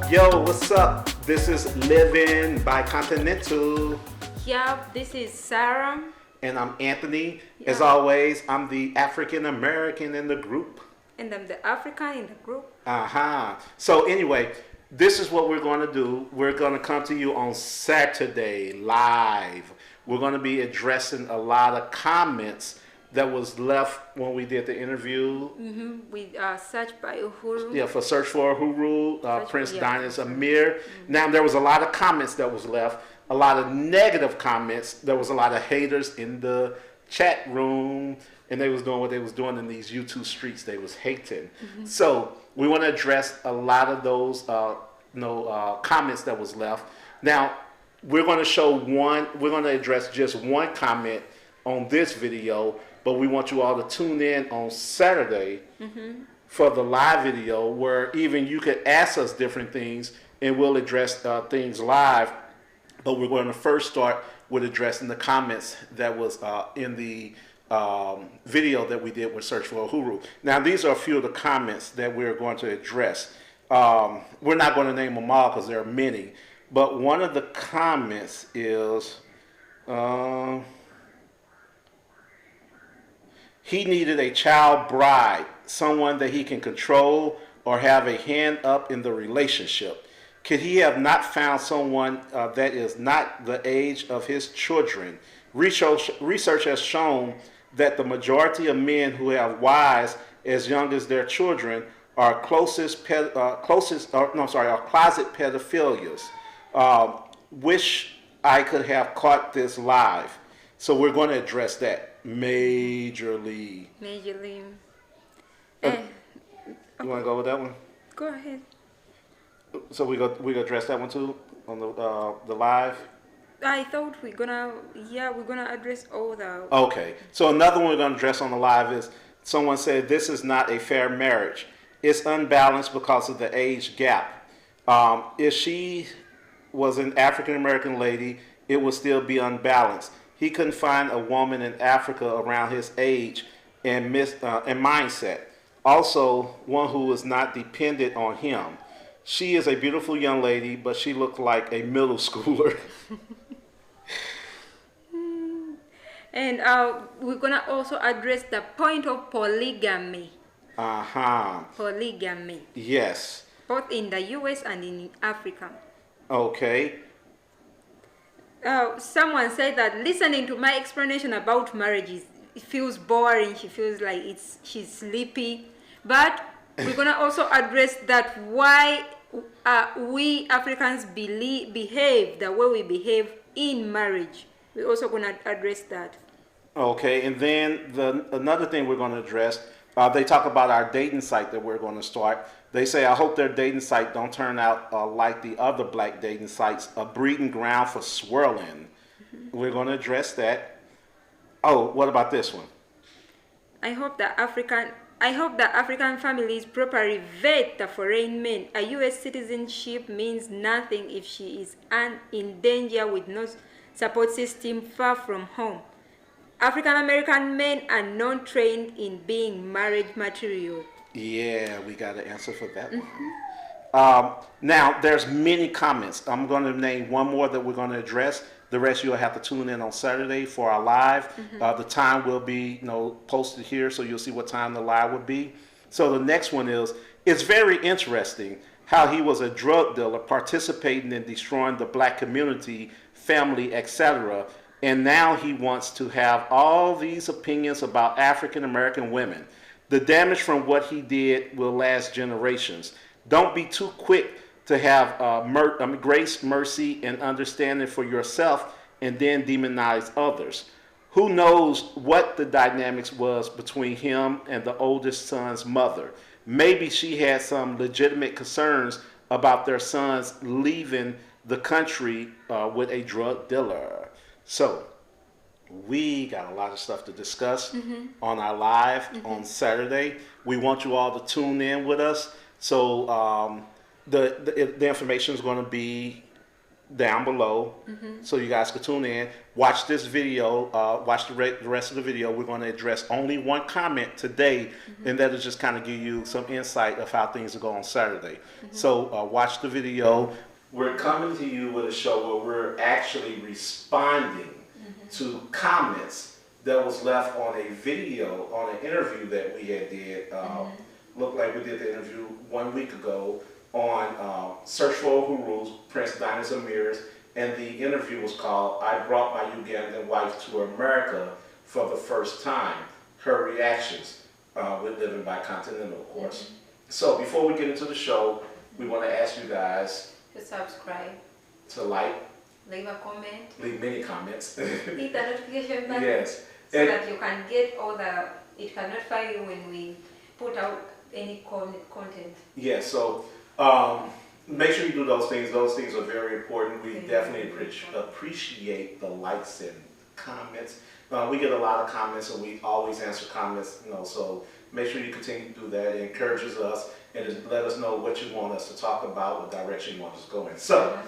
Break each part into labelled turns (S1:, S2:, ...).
S1: Yo, what's up? This is Living by Continental.
S2: Yep, this is Sarah.
S1: And I'm Anthony.
S2: Yeah.
S1: As always, I'm the African American in the group.
S2: And I'm the African in the group.
S1: So anyway, this is what we're going to do. We're going to come to you on Saturday live. We're going to be addressing a lot of comments that was left when we did the interview.
S2: With Search by Uhuru.
S1: Yeah, for Search for Uhuru, Prince Dinah's Amir. Now, there was a lot of comments that was left, a lot of negative comments. There was a lot of haters in the chat room, and they was doing what they was doing in these YouTube streets. They was hating. So we want to address a lot of those comments that was left. Now, we're going to show one, we're going to address just one comment on this video, but we want you all to tune in on Saturday for the live video where even you could ask us different things and we'll address things live. But we're going to first start with addressing the comments that was in the video that we did with Search for Uhuru. Now, these are a few of the comments that we're going to address. We're not going to name them all because there are many. But one of the comments is... he needed a child bride, someone that he can control or have a hand up in the relationship. Could he have not found someone that is not the age of his children? Research has shown that the majority of men who have wives as young as their children are closet pedophilias. Wish I could have caught this live. So we're going to address that majorly.
S2: Majorly.
S1: You want to go with that one?
S2: Go ahead.
S1: So we go address that one too on the live.
S2: I thought we're gonna address all the.
S1: Okay. So another one we're gonna address on the live is someone said this is not a fair marriage. It's unbalanced because of the age gap. If she was an African American lady, it would still be unbalanced. He couldn't find a woman in Africa around his age and mindset. Also, one who is not dependent on him. She is a beautiful young lady, but she looked like a middle schooler.
S2: And we're gonna also address the point of polygamy. Polygamy.
S1: Yes.
S2: Both in the U.S. and in Africa.
S1: Okay.
S2: Someone said that listening to my explanation about marriage it feels boring. She feels like she's sleepy. But we're gonna also address that why we Africans behave the way we behave in marriage. We're also gonna address that.
S1: Okay, and then another thing we're going to address. They talk about our dating site that we're going to start. They say, I hope their dating site don't turn out like the other black dating sites, a breeding ground for swirling. We're going to address that. Oh, what about this one?
S2: I hope the African families properly vet the foreign men. A U.S. citizenship means nothing if she is in danger with no support system far from home. African American men are not trained in being marriage material. Yeah,
S1: we got an answer for that one. Now, there's many comments. I'm going to name one more that we're going to address. The rest you'll have to tune in on Saturday for our live. The time will be posted here, so you'll see what time the live will be. So the next one is, it's very interesting how he was a drug dealer participating in destroying the black community, family, etc., and now he wants to have all these opinions about African American women. The damage from what he did will last generations. Don't be too quick to have grace, mercy, and understanding for yourself and then demonize others. Who knows what the dynamics was between him and the oldest son's mother? Maybe she had some legitimate concerns about their sons leaving the country with a drug dealer. So, we got a lot of stuff to discuss on our live on Saturday. We want you all to tune in with us. So, the information is going to be down below, so you guys can tune in. Watch this video. Watch the rest of the video. We're going to address only one comment today, and that'll just kind of give you some insight of how things will go on Saturday. So watch the video. We're coming to you with a show where we're actually responding to comments that was left on a video, on an interview that we had did. Looked like we did the interview 1 week ago on Search for Uhuru, Prince Dinah's Amirs, and the interview was called "I Brought My Ugandan Wife to America for the First Time." Her reactions with Living by Continental, of course. So before we get into the show, we want to ask you guys
S2: To subscribe,
S1: to like,
S2: leave a comment,
S1: leave many comments.
S2: hit the notification button,
S1: Yes.
S2: so
S1: And
S2: that you can get all it can notify you when we put out any content.
S1: yeah, so make sure you do those things. Those things are very important. We definitely appreciate the likes and comments. We get a lot of comments, and we always answer comments. So make sure you continue to do that. It encourages us, and it let us know what you want us to talk about, what direction you want us to go in. So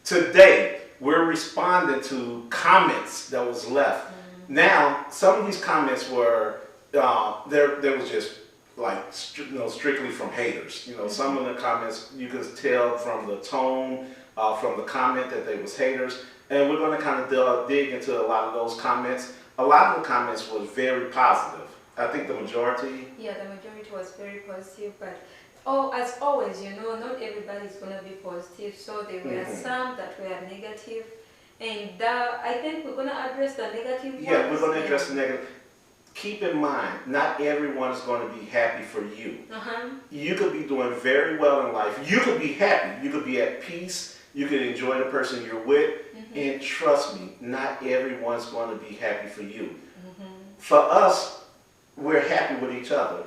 S1: today we're responding to comments that was left. Now, some of these comments were there was just like strictly from haters. Some of the comments you could tell from the tone, from the comment that they was haters, and we're going to kind of dig into a lot of those comments. A lot of the comments was very positive. I think the majority.
S2: Yeah, the majority was very positive, but as always, not everybody is going to be positive. So there were some that were negative, and I think we're going to address the negative ones.
S1: Yeah, we're going to address the negative. Keep in mind, not everyone is going to be happy for you. You could be doing very well in life. You could be happy. You could be at peace. You could enjoy the person you're with. And trust me, not everyone's going to be happy for you. For us, we're happy with each other.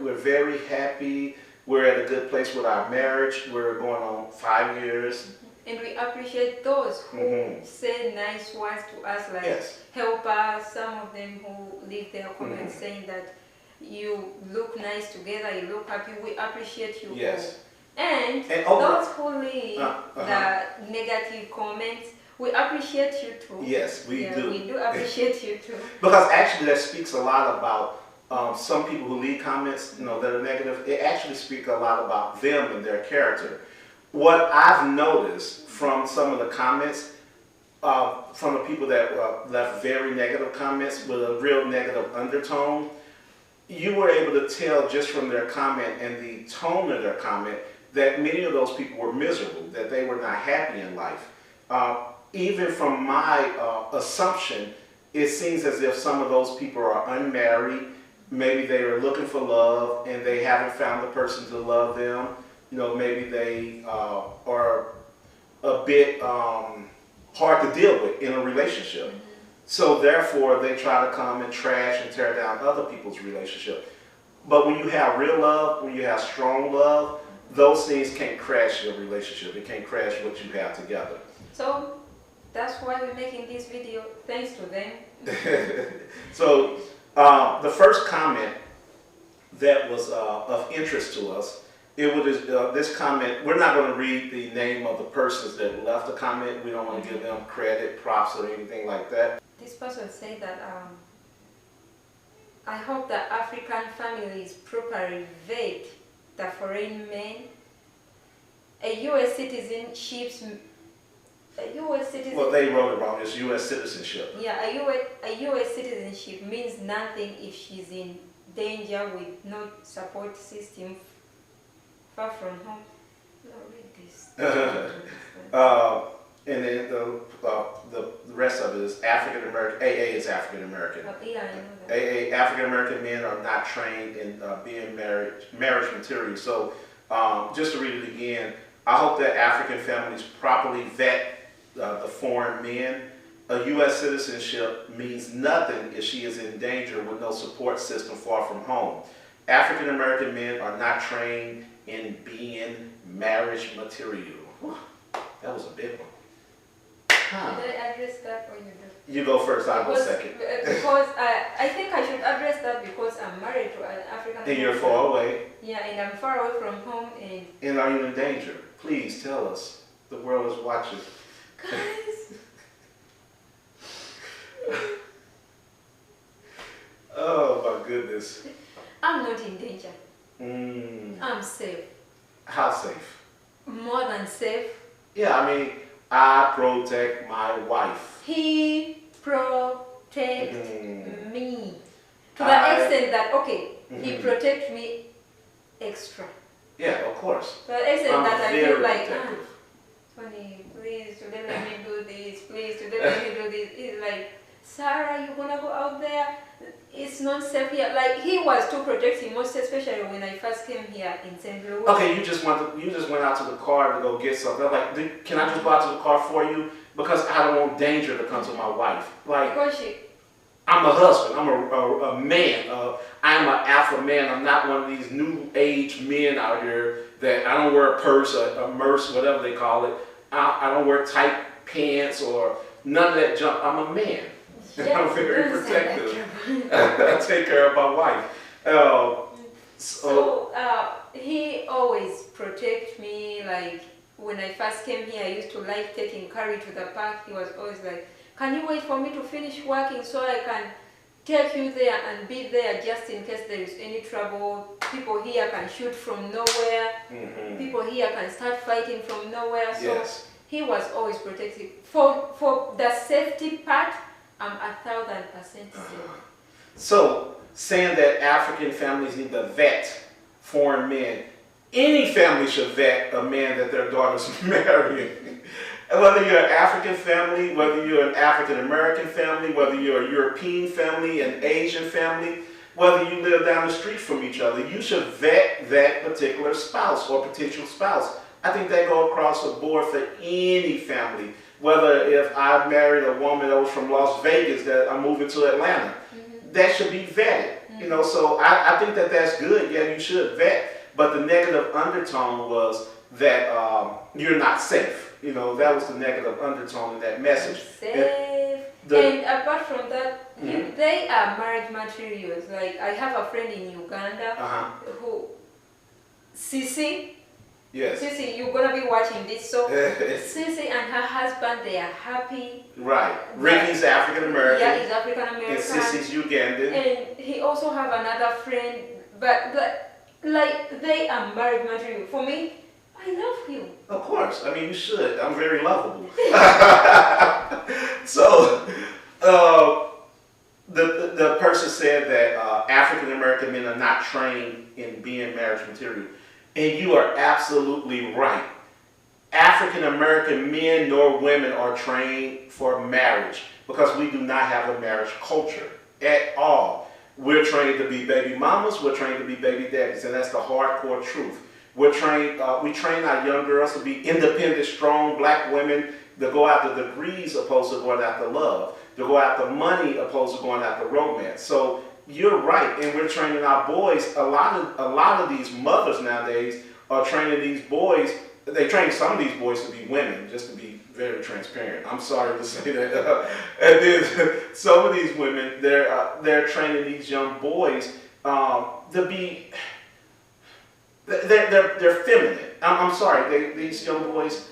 S1: We're very happy. We're at a good place with our marriage. We're going on 5 years.
S2: And we appreciate those who say nice words to us, like help us. Some of them who leave their comments saying that you look nice together, you look happy. We appreciate you.
S1: Yes.
S2: And those who leave the negative comments, we appreciate you too.
S1: Yes, we do.
S2: We do appreciate you too.
S1: Because actually that speaks a lot about some people who leave comments, that are negative. It actually speaks a lot about them and their character. What I've noticed from some of the comments, from the people that left very negative comments with a real negative undertone, you were able to tell just from their comment and the tone of their comment that many of those people were miserable, that they were not happy in life. Even from my assumption, it seems as if some of those people are unmarried. Maybe they are looking for love and they haven't found the person to love them. Maybe they are a bit hard to deal with in a relationship. So therefore, they try to come and trash and tear down other people's relationship. But when you have real love, when you have strong love, those things can't crash your relationship. It can't crash what you have together.
S2: So that's why we're making this video, thanks to them.
S1: So the first comment that was of interest to us, it was this comment. We're not going to read the name of the persons that left the comment. We don't want to give them credit, props, or anything like that.
S2: This person said that I hope that African families properly vet the foreign men. A U.S. citizenship.
S1: Well, they wrote it wrong. It's U.S. citizenship.
S2: Yeah, a U.S. citizenship means nothing if she's in danger with no support system, far from home. I'll read this.
S1: And then the rest of it is African American. AA is African American.
S2: Yeah, I know that.
S1: AA, African American men are not trained in being marriage material. So just to read it again, I hope that African families properly vet the foreign men. A U.S. citizenship means nothing if she is in danger with no support system far from home. African American men are not trained in being marriage material. Whew, that was a big one. Huh.
S2: Did I address that or you do?
S1: You go first, I'll go second.
S2: Because I think I should address that because I'm married to an African.
S1: And you're far away.
S2: Yeah, and I'm far away from home.
S1: And are you in danger? Please tell us. The world is watching.
S2: Guys,
S1: Oh my goodness.
S2: I'm not in danger.
S1: Mm.
S2: I'm safe.
S1: How safe?
S2: More than safe.
S1: Yeah, I mean, I protect my wife.
S2: He protects
S1: Mm.
S2: me. To the extent that, okay, he protects me extra.
S1: Yeah, of course.
S2: To the extent
S1: I'm
S2: that I
S1: very
S2: feel like,
S1: protective.
S2: Tony, please, today let me do this, please, today let me do this. He's like, Sarah, you're gonna go out there. It's not safe here. Like, he was too protective, most especially when I first came here in St. Louis.
S1: Okay, you just went out to the car to go get something. I'm like, can I just go out to the car for you? Because I don't want danger to come to my wife. Like,
S2: Because
S1: I'm a husband. I'm a man. I'm an alpha man. I'm not one of these new age men out here that I don't wear a purse, a merce, whatever they call it. I don't wear tight pants or none of that junk. I'm a man. I'm very protective. I take care of my wife.
S2: He always protect me. Like, when I first came here, I used to like taking Carrie to the park. He was always like, can you wait for me to finish working so I can take you there and be there just in case there is any trouble? People here can shoot from nowhere.
S1: Mm-hmm.
S2: People here can start fighting from nowhere. So
S1: yes.
S2: he was always protective. For the safety part, I'm 1,000% safe.
S1: So, saying that African families need to vet foreign men, any family should vet a man that their daughter's marrying. Whether you're an African family, whether you're an African American family, whether you're a European family, an Asian family, whether you live down the street from each other, you should vet that particular spouse or potential spouse. I think that goes across the board for any family. Whether if I married a woman that was from Las Vegas that I'm moving to Atlanta, that should be vetted. You know, so I think that that's good. Yeah, you should vet. But the negative undertone was that you're not safe. You know, that was the negative undertone in that message.
S2: Safe. And apart from that, they are marriage materials. Like, I have a friend in Uganda who, Sisi.
S1: Yes.
S2: Sisi, you're gonna be watching this. So Sisi and her husband, they are happy.
S1: Right. Ricky's African American.
S2: Yeah, he's African American.
S1: And Sisi's Ugandan.
S2: And he also have another friend, but like, they are married material. For me, I love him.
S1: Of course. I mean, you should. I'm very lovable. So, the person said that African American men are not trained in being marriage material. And you are absolutely right. African American men nor women are trained for marriage because we do not have a marriage culture at all. We're trained to be baby mamas, we're trained to be baby daddies, and that's the hardcore truth. We train our young girls to be independent, strong black women that go after degrees opposed to going after love, to go after money opposed to going after romance. So you're right, and we're training our boys. A lot of these mothers nowadays are training these boys. They train some of these boys to be women, just to be very transparent. I'm sorry to say that. And then some of these women, they're training these young boys to be. They're feminine. I'm sorry. These young boys.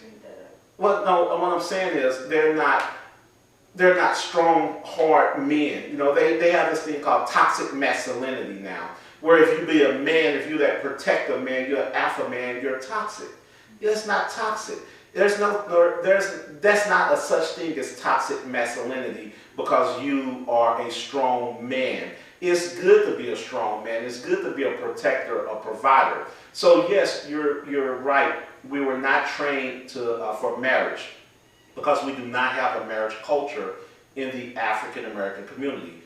S1: Well, no. What I'm saying is they're not strong, hard men. You know, they have this thing called toxic masculinity now, where if you be a man, if you're that protective man, you're an alpha man, you're toxic. It's not toxic. That's not a such thing as toxic masculinity because you are a strong man. It's good to be a strong man. It's good to be a protector, a provider. So yes, you're right. We were not trained for marriage because we do not have a marriage culture in the African American community.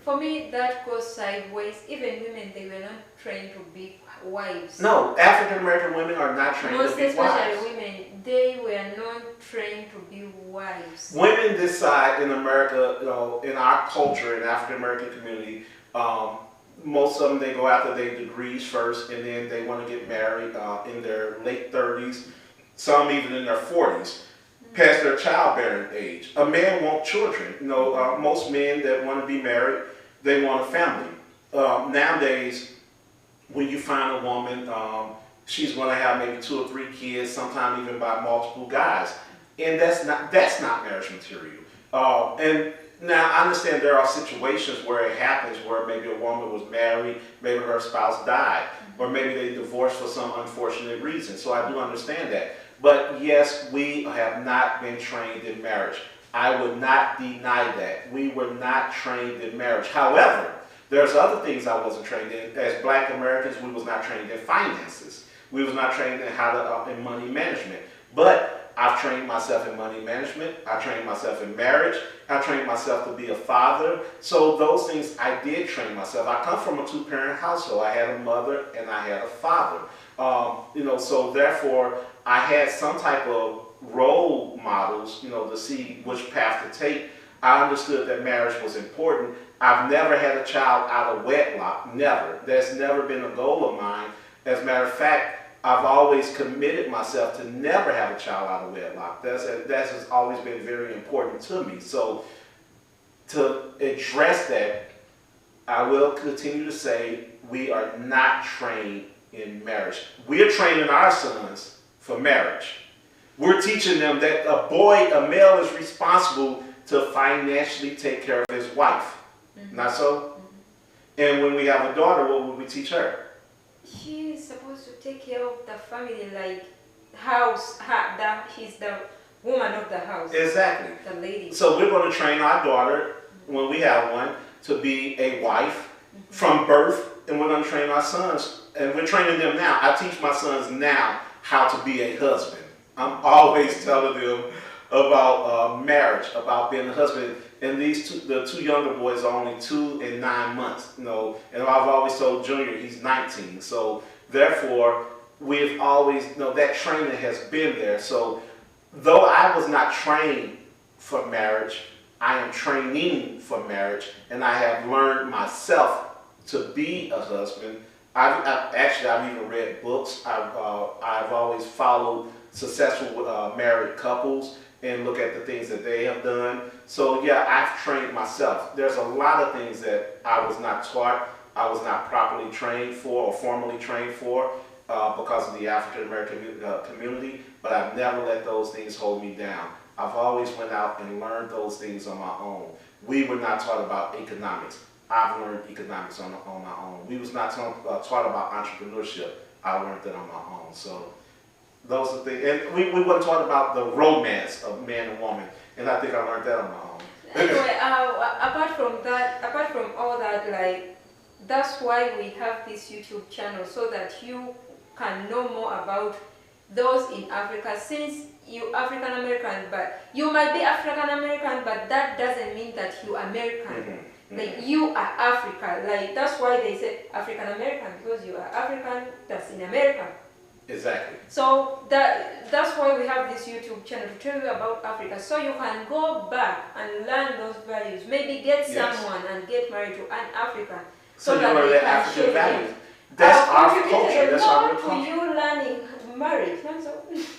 S2: For me, that goes sideways. Even women, they were not trained to be wives.
S1: No, African American women are not trained to be wives.
S2: Most especially women, they were not trained to be wives.
S1: Women decide in America, you know, in our culture, in the African American community, most of them, they go after their degrees first, and then they want to get married in their late 30s, some even in their 40s. Past their childbearing age. A man wants children. You know, most men that want to be married, they want a family. Nowadays, when you find a woman, she's going to have maybe 2 or 3 kids, sometimes even by multiple guys. and that's not marriage material. And now I understand there are situations where it happens where maybe a woman was married, maybe her spouse died, or maybe they divorced for some unfortunate reason. So I do understand that. But yes, we have not been trained in marriage. I would not deny that. We were not trained in marriage. However, there's other things I wasn't trained in. As Black Americans, we was not trained in finances. We was not trained in in money management. But I've trained myself in money management. I trained myself in marriage. I trained myself to be a father. So those things I did train myself. I come from a two-parent household. I had a mother and I had a father. So therefore I had some type of role models, to see which path to take. I understood that marriage was important. I've never had a child out of wedlock. Never. That's never been a goal of mine. As a matter of fact, I've always committed myself to never have a child out of wedlock. That has always been very important to me. So to address that, I will continue to say we are not trained in marriage. We are training our sons for marriage. We're teaching them that a male is responsible to financially take care of his wife. Mm-hmm. Not so? Mm-hmm. And when we have a daughter, what would we teach her?
S2: She is supposed to take care of the family, like she's the woman of the house.
S1: Exactly.
S2: The lady.
S1: So we're going to train our daughter, when we have one, to be a wife from birth, and we're going to train our sons, and we're training them now. I teach my sons now how to be a husband. I'm always telling them about marriage, about being a husband. And the two younger boys are only 2 and 9 months, and I've always told Junior he's 19. So therefore, we've always, that training has been there. So though I was not trained for marriage, I am training for marriage, and I have learned myself to be a husband. I've even read books. I've always followed successful married couples and look at the things that they have done. So yeah, I've trained myself. There's a lot of things that I was not taught, I was not properly trained for or formally trained for because of the African American community, but I've never let those things hold me down. I've always went out and learned those things on my own. We were not taught about economics. I've learned economics on my own. We was not taught about entrepreneurship. I learned that on my own. So those are things, and we weren't taught about the romance of man and woman, and I think I learned that on my own.
S2: Anyway, apart from all that, that's why we have this YouTube channel, so that you can know more about those in Africa. Since you African American, but you might be African American, but that doesn't mean that you American. Mm-hmm. Like you are Africa. Like that's why they say African American, because you are African. That's in America.
S1: Exactly.
S2: So that's why we have this YouTube channel, to tell you about Africa, so you can go back and learn those values. Maybe get someone and get married to an African,
S1: so that they can share values. That's our culture. That's our culture.
S2: You learning marriage.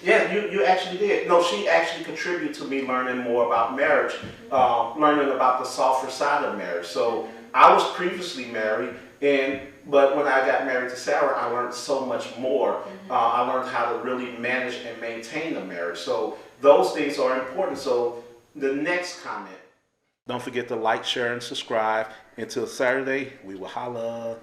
S1: Yeah, you actually did. No, she actually contributed to me learning more about marriage, learning about the softer side of marriage. So I was previously married, but when I got married to Sarah, I learned so much more. I learned how to really manage and maintain a marriage. So those things are important. So the next comment. Don't forget to like, share, and subscribe. Until Saturday, we will holla.